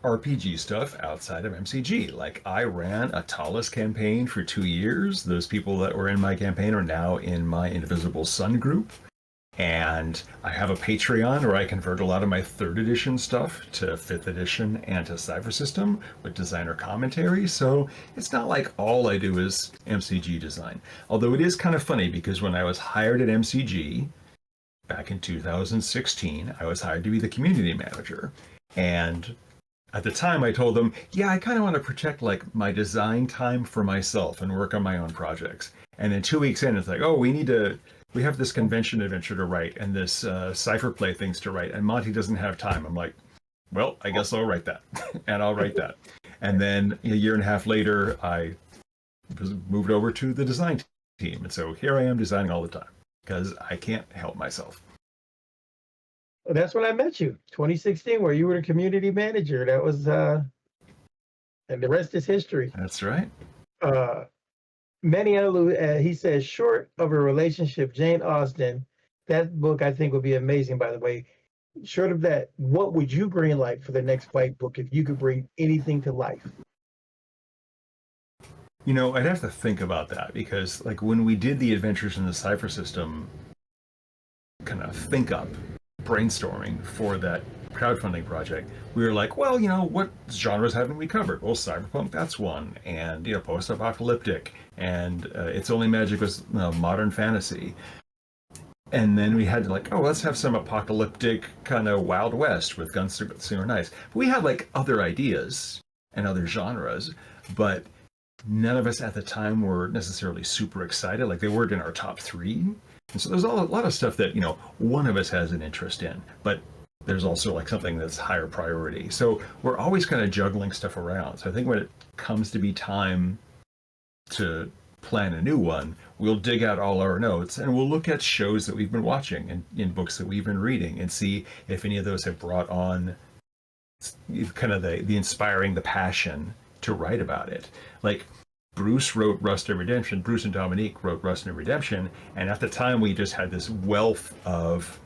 RPG stuff outside of MCG. Like, I ran a Talus campaign for 2 years. Those people that were in my campaign are now in my Invisible Sun group. And I have a Patreon where I convert a lot of my 3rd edition stuff to 5th edition and to Cypher System with designer commentary. So it's not like all I do is MCG design. Although it is kind of funny because when I was hired at MCG, back in 2016, I was hired to be the community manager. And at the time I told them, yeah, I kind of want to protect like my design time for myself and work on my own projects. And then 2 weeks in, it's like, oh, we have this convention adventure to write and this Cypher play things to write, and Monty doesn't have time. I'm like, well, I guess I'll write that. And I'll write that. And then a year and a half later, I was moved over to the design team. And so here I am designing all the time because I can't help myself. Well, that's when I met you, 2016, where you were the community manager. That was And the rest is history. That's right. Manny Angelou, he says, short of a relationship, Jane Austen, that book I think would be amazing, by the way. Short of that, what would you green light for the next White book if you could bring anything to life? You know, I'd have to think about that because, like, when we did the Adventures in the Cypher System kind of think up brainstorming for that crowdfunding project, we were like, well, you know, what genres haven't we covered? Well, cyberpunk, that's one, and, you know, post-apocalyptic, and It's Only Magic was modern fantasy. And then we had to like, oh, let's have some apocalyptic kind of Wild West with Gunslinger Knights. We had like other ideas and other genres, but none of us at the time were necessarily super excited. Like they weren't in our top three. And so there's a lot of stuff that, you know, one of us has an interest in, but there's also like something that's higher priority. So we're always kind of juggling stuff around. So I think when it comes to be time to plan a new one, we'll dig out all our notes and we'll look at shows that we've been watching and in books that we've been reading and see if any of those have brought on kind of the inspiring, the passion to write about it. Like Bruce wrote Rust and Redemption, Bruce and Dominique wrote Rust and Redemption, and at the time we just had this wealth of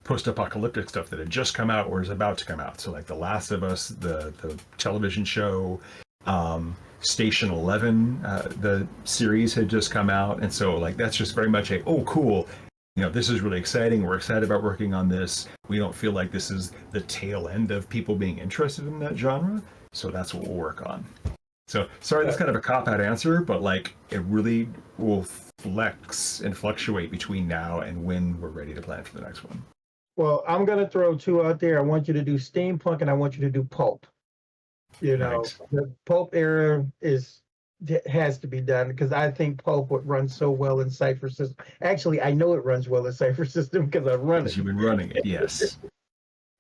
post-apocalyptic stuff that had just come out or is about to come out. So like The Last of Us, the television show, Station 11, the series had just come out, and so like that's just very much a, oh cool, you know, this is really exciting, we're excited about working on this, we don't feel like this is the tail end of people being interested in that genre, so that's what we'll work on. So sorry, that's kind of a cop-out answer, but like it really will flex and fluctuate between now and when we're ready to plan for the next one. Well, I'm going to throw two out there. I want you to do steampunk and I want you to do pulp. You know, Right. The pulp era has to be done because I think pulp would run so well in Cypher System. Actually, I know it runs well in Cypher System because I run Because it. you've been running it, yes.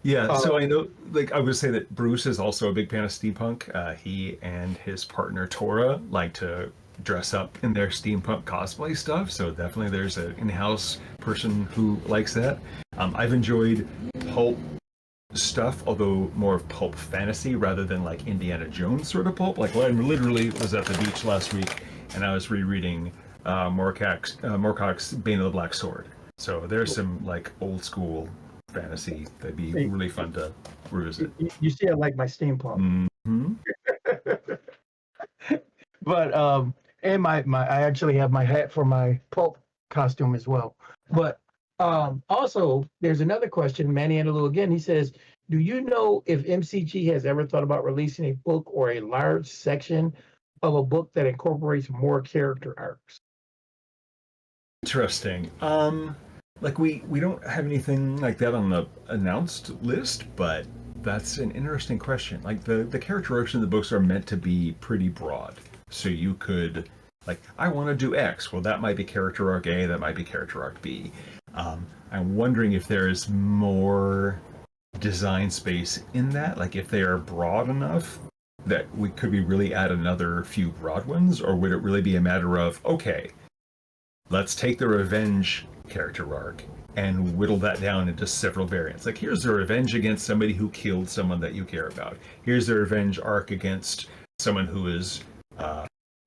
Yeah, so I know, like, I would say that Bruce is also a big fan of steampunk. He and his partner Tora like to dress up in their steampunk cosplay stuff, so definitely there's an in-house person who likes that. I've enjoyed pulp stuff, although more of pulp fantasy rather than like Indiana Jones sort of pulp. Like, well, I literally was at the beach last week and I was rereading Moorcock's Bane of the Black Sword. So there's some like old school fantasy that'd be really fun to revisit. You see, I like my steampunk. Mm-hmm. But and my I actually have my hat for my pulp costume as well. But also, there's another question, Manny Angelou again. He says, do you know if MCG has ever thought about releasing a book or a large section of a book that incorporates more character arcs? Interesting. Like we don't have anything like that on the announced list, but that's an interesting question. Like the character arcs in the books are meant to be pretty broad. So you could like, I want to do X. Well, that might be character arc A, that might be character arc B. I'm wondering if there is more design space in that, like if they are broad enough that we could we really add another few broad ones, or would it really be a matter of, okay, let's take the revenge character arc and whittle that down into several variants. Like, here's the revenge against somebody who killed someone that you care about. Here's the revenge arc against someone who is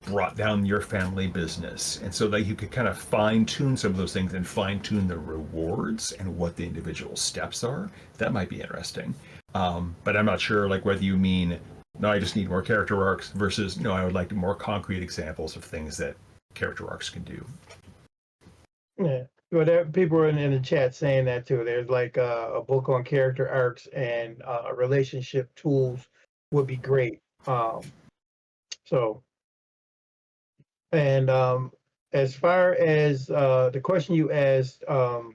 brought down your family business. And so that you could kind of fine tune some of those things and fine tune the rewards and what the individual steps are. That might be interesting. But I'm not sure like whether you mean, no, I just need more character arcs versus, no, I would like more concrete examples of things that character arcs can do. Yeah. Well, people are in the chat saying that too. There's like a book on character arcs and relationship tools would be great. And as far as the question you asked, was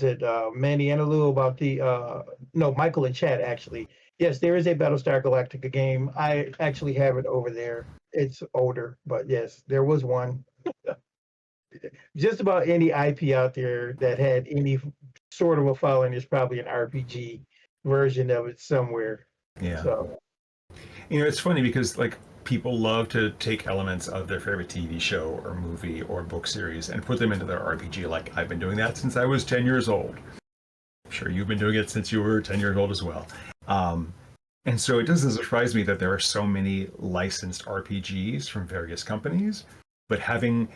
it Mandy Angelou about the no, Michael in chat actually. Yes, there is a Battlestar Galactica game. I actually have it over there. It's older, but yes, there was one. Just about any IP out there that had any sort of a following is probably an RPG version of it somewhere. Yeah. So, you know, it's funny because like people love to take elements of their favorite TV show or movie or book series and put them into their RPG. Like, I've been doing that since I was 10 years old. I'm sure you've been doing it since you were 10 years old as well. And so it doesn't surprise me that there are so many licensed RPGs from various companies, but having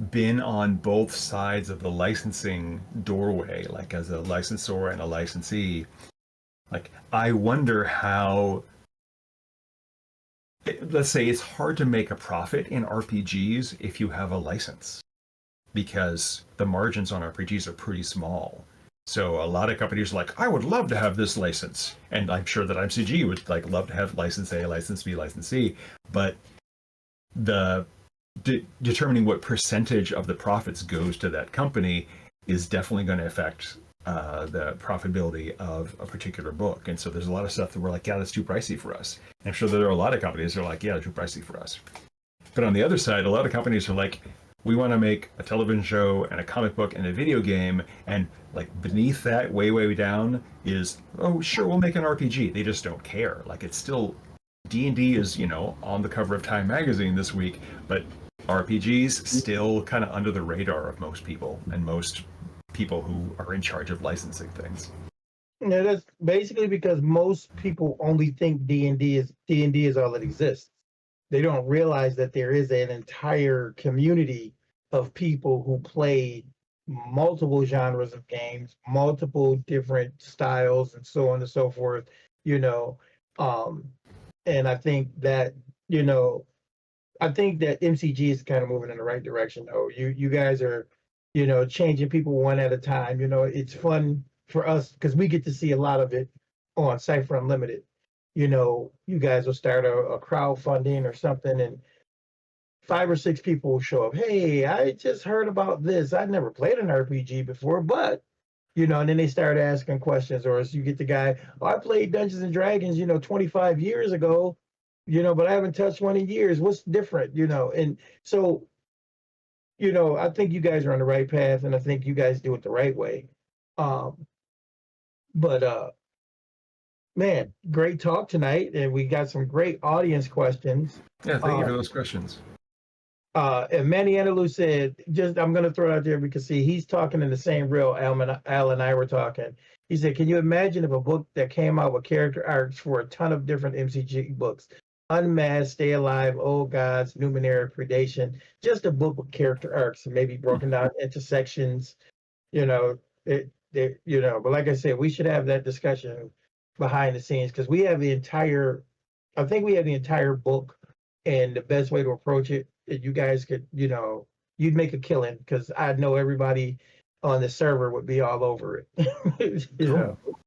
been on both sides of the licensing doorway, like as a licensor and a licensee, like I wonder how, let's say it's hard to make a profit in RPGs if you have a license because the margins on RPGs are pretty small. So a lot of companies are like, I would love to have this license, and I'm sure that MCG would like love to have license A, license B, license C, but the determining what percentage of the profits goes to that company is definitely going to affect the profitability of a particular book. And so there's a lot of stuff that we're like, yeah, that's too pricey for us. And I'm sure that there are a lot of companies that are like, yeah, too pricey for us. But on the other side, a lot of companies are like, we want to make a television show and a comic book and a video game, and like beneath that, way, way down is, oh, sure, we'll make an RPG. They just don't care. Like it's still, D&D is, on the cover of Time magazine this week, but RPGs still kind of under the radar of most people and most people who are in charge of licensing things. Yeah, that's basically because most people only think D&D is all that exists. They don't realize that there is an entire community of people who play multiple genres of games, multiple different styles, and so on and so forth. And I think that MCG is kind of moving in the right direction. Though you guys are, changing people one at a time. It's fun for us because we get to see a lot of it on Cypher Unlimited. You guys will start a crowdfunding or something, and 5 or 6 people will show up. Hey, I just heard about this. I'd never played an RPG before, but and then they start asking questions, or as you get the guy, oh, I played Dungeons and Dragons, 25 years ago, but I haven't touched one in years. What's different, And so, I think you guys are on the right path, and I think you guys do it the right way. But man, great talk tonight, and we got some great audience questions. Yeah, thank you for those questions. And Manny Anilou said, I'm going to throw it out there because see, he's talking in the same reel Al and I were talking. He said, can you imagine if a book that came out with character arcs for a ton of different MCG books? Unmasked, Stay Alive, Old Gods, Numenera, Predation, just a book with character arcs and maybe broken down into sections, but like I said, we should have that discussion behind the scenes because we have the entire book, and the best way to approach it, you guys could, you'd make a killing because I know everybody on the server would be all over it.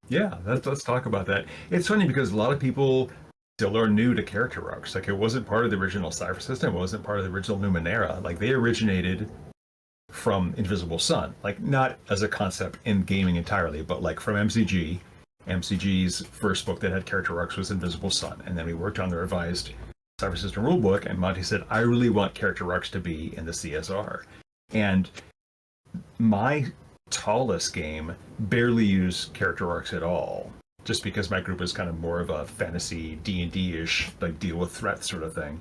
Yeah, let's talk about that. It's funny because a lot of people still are new to character arcs. Like it wasn't part of the original Cypher system, it wasn't part of the original Numenera. Like they originated from Invisible Sun, like not as a concept in gaming entirely, but like from MCG. MCG's first book that had character arcs was Invisible Sun, and then we worked on the revised Cypher System rulebook, and Monty said, I really want character arcs to be in the CSR. And my tallest game barely used character arcs at all, just because my group is kind of more of a fantasy D&D-ish, like deal with threats sort of thing.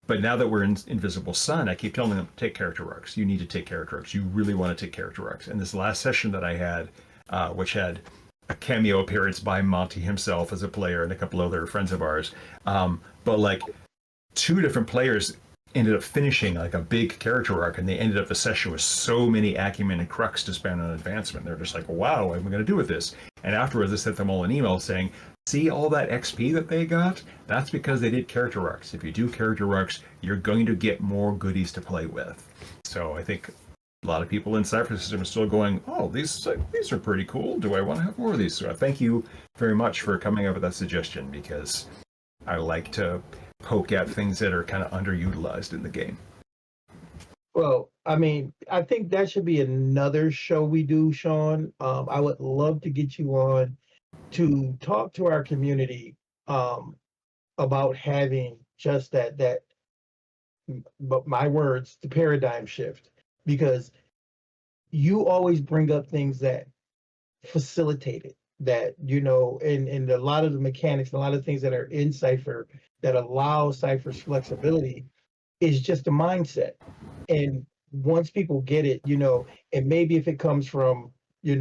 But now that we're in Invisible Sun, I keep telling them, take character arcs. You need to take character arcs. You really want to take character arcs. And this last session that I had, which had a cameo appearance by Monty himself as a player and a couple other friends of ours. But like 2 different players ended up finishing like a big character arc, and they ended up the session with so many acumen and crux to spend on advancement. They're just like, wow, what am I going to do with this? And afterwards, I sent them all an email saying, see all that XP that they got? That's because they did character arcs. If you do character arcs, you're going to get more goodies to play with. So I think a lot of people in Cypher System are still going, oh, these are pretty cool. Do I want to have more of these? So thank you very much for coming up with that suggestion, because I like to poke at things that are kind of underutilized in the game. Well, I mean, I think that should be another show we do, Sean. I would love to get you on to talk to our community about having just that, but my words, the paradigm shift, because you always bring up things that facilitate it, that, and a lot of the mechanics, a lot of things that are in Cypher that allow Cypher's flexibility is just a mindset. And once people get it, and maybe if it comes from, the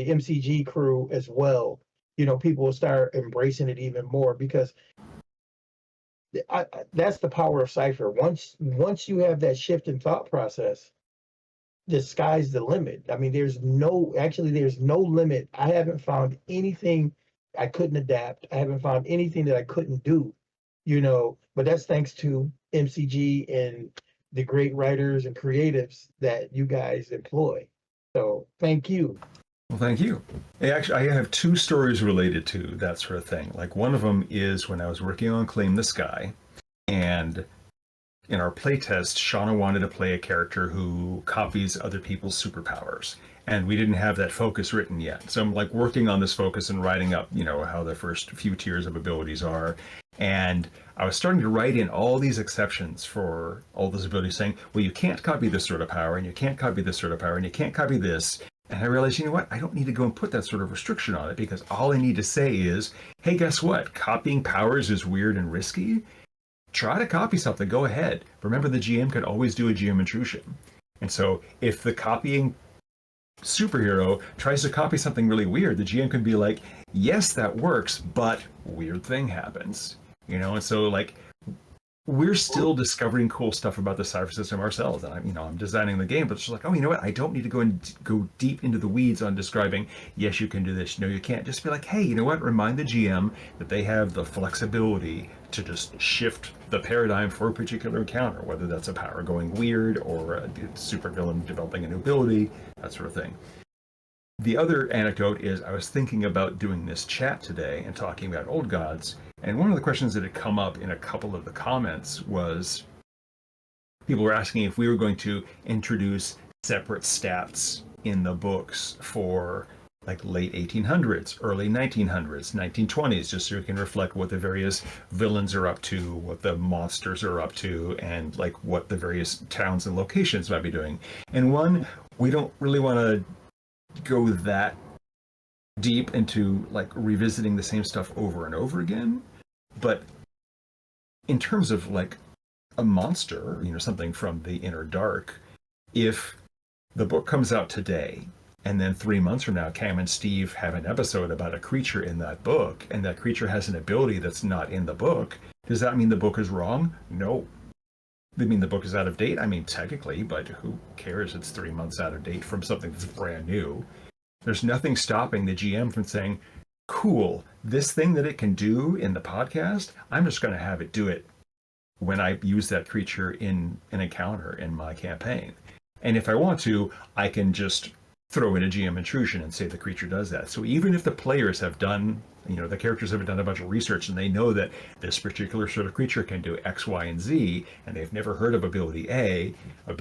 MCG crew as well, people will start embracing it even more, because that's the power of Cypher. Once you have that shift in thought process, the sky's the limit. I mean, there's no limit. I haven't found anything I couldn't adapt. I haven't found anything that I couldn't do, but that's thanks to MCG and the great writers and creatives that you guys employ. So thank you. Well, thank you. Actually, I have two stories related to that sort of thing. Like, one of them is when I was working on Claim the Sky, and in our playtest, Shauna wanted to play a character who copies other people's superpowers, and we didn't have that focus written yet. So I'm like working on this focus and writing up, how the first few tiers of abilities are. And I was starting to write in all these exceptions for all those abilities, saying, well, you can't copy this sort of power, and you can't copy this sort of power, and you can't copy this. And I realized, you know what? I don't need to go and put that sort of restriction on it, because all I need to say is, hey, guess what? Copying powers is weird and risky. Try to copy something, go ahead. Remember, the GM can always do a GM intrusion. And so if the copying superhero tries to copy something really weird, the GM can be like, yes, that works, but weird thing happens. And so we're still discovering cool stuff about the Cypher system ourselves. And I'm designing the game, but it's just like, oh, you know what? I don't need to go deep into the weeds on describing, yes, you can do this. No, you can't. Just be like, hey, you know what? Remind the GM that they have the flexibility to just shift the paradigm for a particular encounter, whether that's a power going weird or a supervillain developing a new ability, that sort of thing. The other anecdote is I was thinking about doing this chat today and talking about Old Gods, and one of the questions that had come up in a couple of the comments was people were asking if we were going to introduce separate stats in the books for late 1800s, early 1900s, 1920s, just so we can reflect what the various villains are up to, what the monsters are up to, and what the various towns and locations might be doing. And one, we don't really want to go that deep into revisiting the same stuff over and over again, but in terms of a monster, something from the inner dark, if the book comes out today and then 3 months from now Cam and Steve have an episode about a creature in that book, and that creature has an ability that's not in the book, does that mean the book is wrong? No. They mean the book is out of date? I mean, technically, but who cares? It's 3 months out of date from something that's brand new. There's nothing stopping the GM from saying, cool, this thing that it can do in the podcast, I'm just going to have it do it when I use that creature in an encounter in my campaign. And if I want to, I can just throw in a GM intrusion and say the creature does that. So even if the players have done, the characters have done a bunch of research and they know that this particular sort of creature can do X, Y, and Z, and they've never heard of ability A from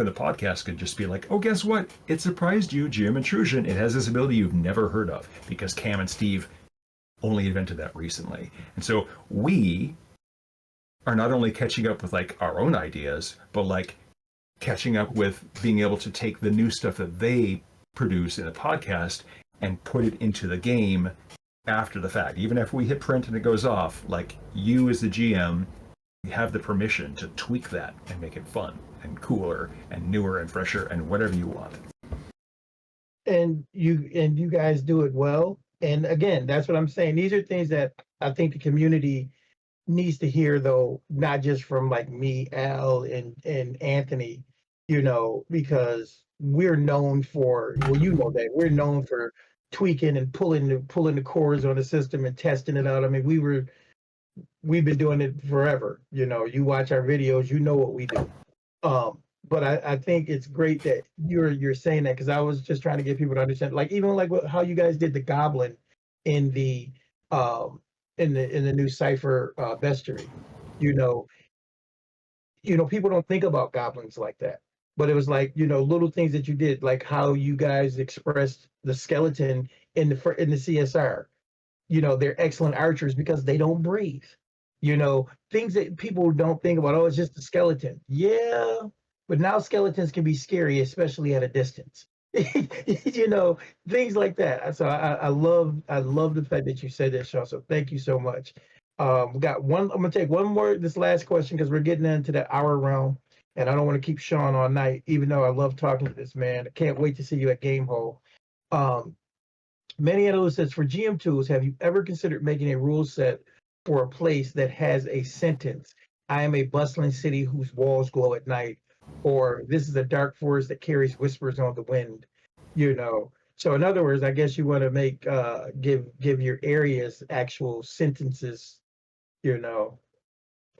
the podcast could just be like, oh, guess what? It surprised you, GM intrusion. It has this ability you've never heard of, because Cam and Steve only invented that recently. And so we are not only catching up with our own ideas, but catching up with being able to take the new stuff that they produce in a podcast and put it into the game after the fact. Even if we hit print and it goes off, you as the GM, you have the permission to tweak that and make it fun and cooler and newer and fresher and whatever you want. And you guys do it well. And again, that's what I'm saying. These are things that I think the community needs to hear, though, not just from me, Al, and Anthony, because we're known for, well, that we're known for tweaking and pulling the cords on the system and testing it out. I mean, we've been doing it forever. You watch our videos, what we do. But I think it's great that you're saying that, because I was just trying to get people to understand, even how you guys did the goblin in the in the new Cypher bestiary. People don't think about goblins like that, but it was little things that you did, like how you guys expressed the skeleton in the CSR. They're excellent archers because they don't breathe. Things that people don't think about. Oh, it's just a skeleton. Yeah, but now skeletons can be scary, especially at a distance. Things like that. So I love the fact that you said that, Sean. So thank you so much. We got one. I'm gonna take one more. This last question, because we're getting into the hour realm, and I don't want to keep Sean all night. Even though I love talking to this man, I can't wait to see you at Game Hole. Manny Analyst says, for GM tools, have you ever considered making a rule set for a place that has a sentence? I am a bustling city whose walls glow at night, or this is a dark forest that carries whispers on the wind. You know. So in other words, I guess you want to make give your areas actual sentences. You know,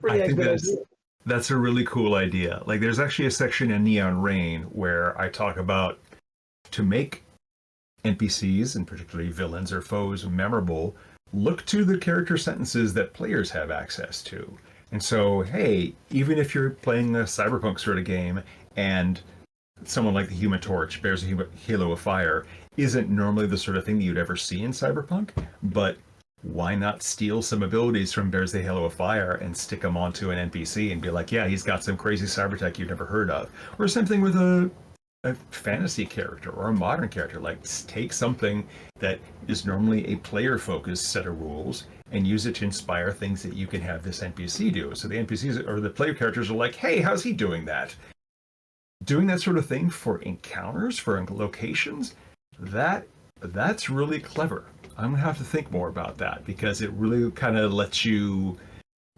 I pretty think good idea. that's a really cool idea. Like, there's actually a section in Neon Rain where I talk about to make NPCs, and particularly villains or foes, memorable, look to the character sentences that players have access to. And so, hey, even if you're playing a cyberpunk sort of game and someone like the Human Torch bears a halo of fire isn't normally the sort of thing that you'd ever see in cyberpunk, but why not steal some abilities from Bears the Halo of Fire and stick them onto an NPC and be like, yeah, he's got some crazy cyber tech you've never heard of? Or same thing with a fantasy character or a modern character. Like, take something that is normally a player focused set of rules and use it to inspire things that you can have this NPC do. So the NPCs or the player characters are like, hey, how's he doing that? Doing that sort of thing for encounters, for locations, that's really clever. I'm gonna have to think more about that, because it really kind of lets you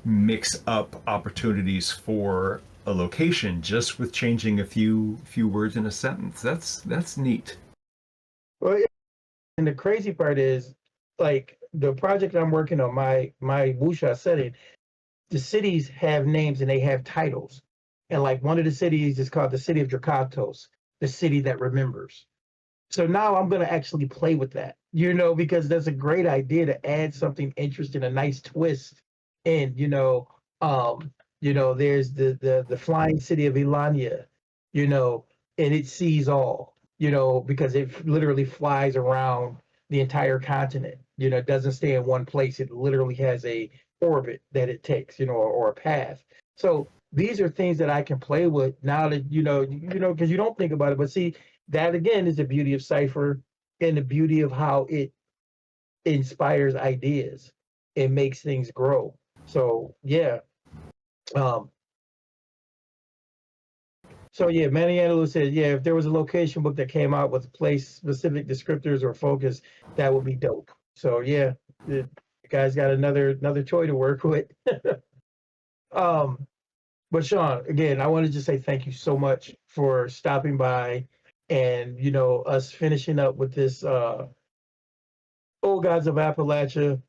mix up opportunities for a location just with changing a few words in a sentence. That's neat. Well, and the crazy part is, like, the project I'm working on, my wuxia setting, the cities have names and they have titles. And like one of the cities is called the city of Drakatos, the city that remembers. So now I'm going to actually play with that, because that's a great idea to add something interesting, a nice twist. And, there's the flying city of Ilania, and it sees all, because it literally flies around the entire continent. It doesn't stay in one place. It literally has a orbit that it takes, or a path. So these are things that I can play with now that, because you don't think about it, but see, that again is the beauty of Cypher and the beauty of how it inspires ideas. It makes things grow. So yeah. Manny Angelou said, yeah, if there was a location book that came out with place specific descriptors or focus, that would be dope. So yeah, you guys got another toy to work with. But Sean, again, I want to just say thank you so much for stopping by and, us finishing up with this Old Gods of Appalachia.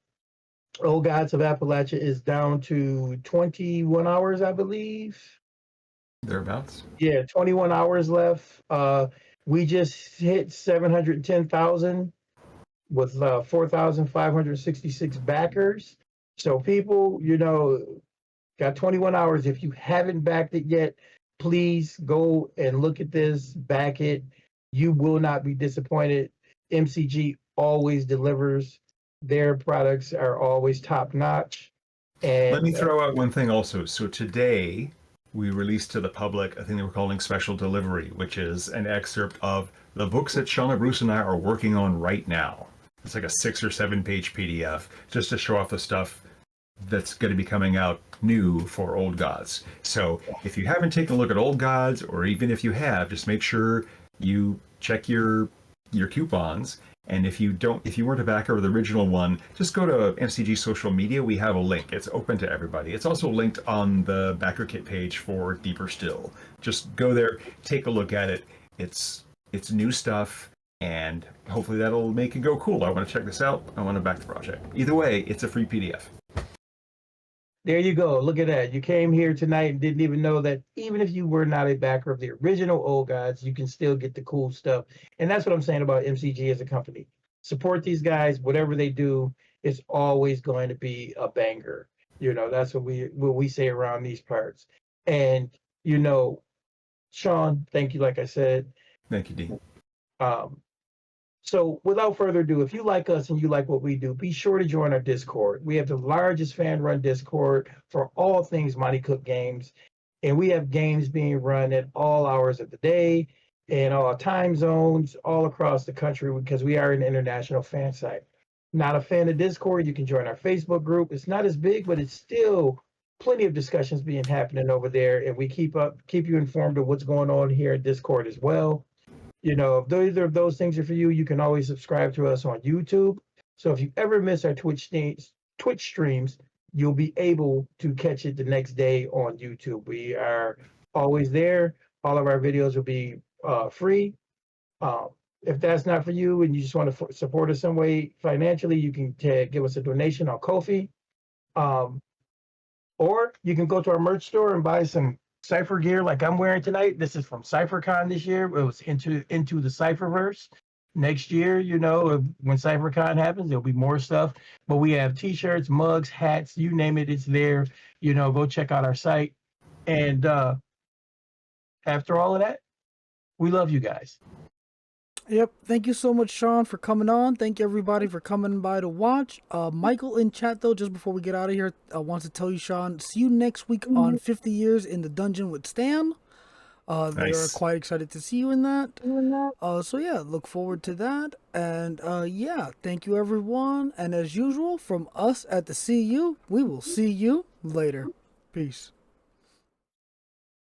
Old Gods of Appalachia is down to 21 hours, I believe. Thereabouts. Yeah, 21 hours left. We just hit 710,000 with 4,566 backers. So people, got 21 hours. If you haven't backed it yet, please go and look at this, back it. You will not be disappointed. MCG always delivers. Their products are always top notch. And let me throw out one thing also. So today we released to the public a thing that we're calling Special Delivery, which is an excerpt of the books that Shauna Bruce and I are working on right now. It's like a 6 or 7 page PDF just to show off the stuff that's going to be coming out new for Old Gods. So if you haven't taken a look at Old Gods, or even if you have, just make sure you check your coupons. And if you weren't a backer of the original one, just go to MCG social media. We have a link. It's open to everybody. It's also linked on the Backerkit page for Deeper Still. Just go there, take a look at it. It's new stuff, and hopefully that'll make it go, cool, I want to check this out. I want to back the project. Either way, it's a free PDF. There you go. Look at that. You came here tonight and didn't even know that even if you were not a backer of the original Old Gods, you can still get the cool stuff. And that's what I'm saying about MCG as a company. Support these guys. Whatever they do, it's always going to be a banger. That's what we say around these parts. And, Sean, thank you, like I said. Thank you, Dean. So without further ado, if you like us and you like what we do, be sure to join our Discord. We have the largest fan-run Discord for all things Monte Cook Games. And we have games being run at all hours of the day and all time zones all across the country, because we are an international fan site. Not a fan of Discord, you can join our Facebook group. It's not as big, but it's still plenty of discussions happening over there. And we keep you informed of what's going on here at Discord as well. You know, if either of those things are for you, you can always subscribe to us on YouTube. So if you ever miss our Twitch streams, you'll be able to catch it the next day on YouTube. We are always there. All of our videos will be free. If that's not for you and you just want to support us some way financially, you can give us a donation on Ko-fi. Or you can go to our merch store and buy some Cypher gear like I'm wearing tonight. This is from CypherCon this year. It was into the Cypherverse. Next year, you know, when CypherCon happens, there'll be more stuff. But we have T-shirts, mugs, hats, you name it, it's there. You know, go check out our site. And after all of that, we love you guys. Yep. Thank you so much, Sean, for coming on. Thank you, everybody, for coming by to watch. Michael in chat, though, just before we get out of here, wants to tell you, Sean, see you next week on 50 Years in the Dungeon with Stan. Nice. They are quite excited to see you in that. So, yeah, look forward to that. And, yeah, thank you, everyone. And as usual, from us at the CU, we will see you later. Peace.